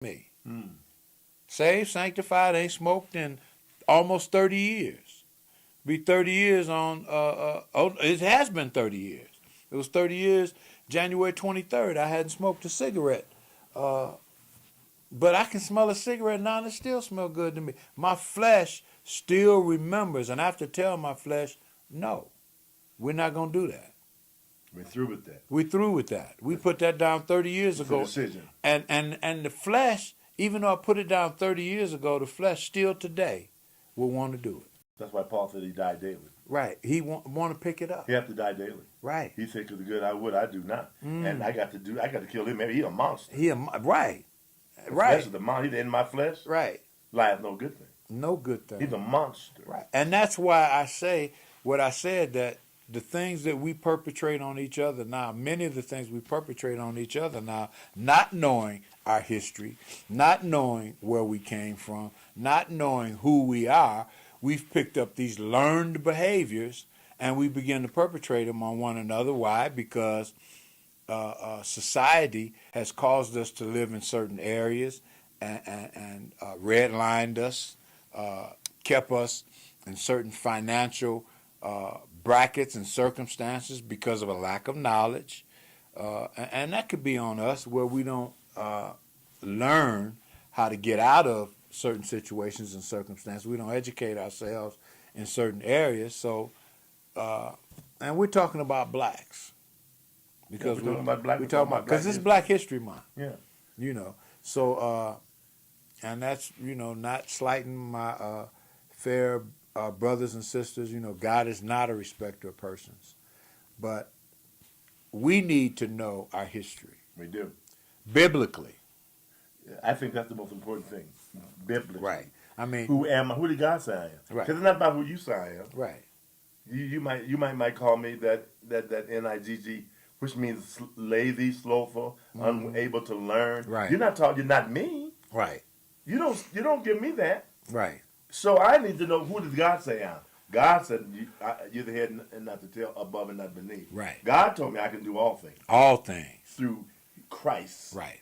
me. Saved, sanctified, ain't smoked in almost 30 years. Be 30 years on, it has been 30 years. It was 30 years, January 23rd. I hadn't smoked a cigarette. But I can smell a cigarette now and it still smells good to me. My flesh still remembers, and I have to tell my flesh, no, we're not going to do that. We're through with that. We're through with that. We put that down 30 years ago. It's a decision. And the flesh, even though I put it down 30 years ago, the flesh still today will want to do it. That's why Paul said he died daily. Right. He want to pick it up. He have to die daily. Right. He said, "'Cause the good I would, I do not." And I got to kill him. Maybe he a monster. Right. The Right. flesh of the monster. He's in my flesh. Right. Life no good thing. No good thing. He's a monster. Right. And that's why I say what I said, that the things that we perpetrate on each other now, many of the things we perpetrate on each other now, not knowing our history, not knowing where we came from, not knowing who we are, we've picked up these learned behaviors and we begin to perpetrate them on one another. Why? Because society has caused us to live in certain areas and redlined us, kept us in certain financial brackets and circumstances because of a lack of knowledge. And that could be on us where we don't learn how to get out of certain situations and circumstances. We don't educate ourselves in certain areas. So, and we're talking about blacks. Because we're talking about black. We're talking about, because it's Black History Month. Yeah. You know, so, and that's, not slighting my fair brothers and sisters. God is not a respecter of persons. But we need to know our history. We do. Biblically. I think that's the most important thing. Biblically. Right. I mean, who am I? Who did God say I am? Right. Because it's not about who you say I am. Right. You might call me that NIGG, which means lazy, slowful, unable to learn. Right. You're not me. Right. You don't give me that. Right. So I need to know, who does God say I am? God said you're the head and not the tail, above and not beneath. Right. God told me I can do all things. All things. Through Christ. Right.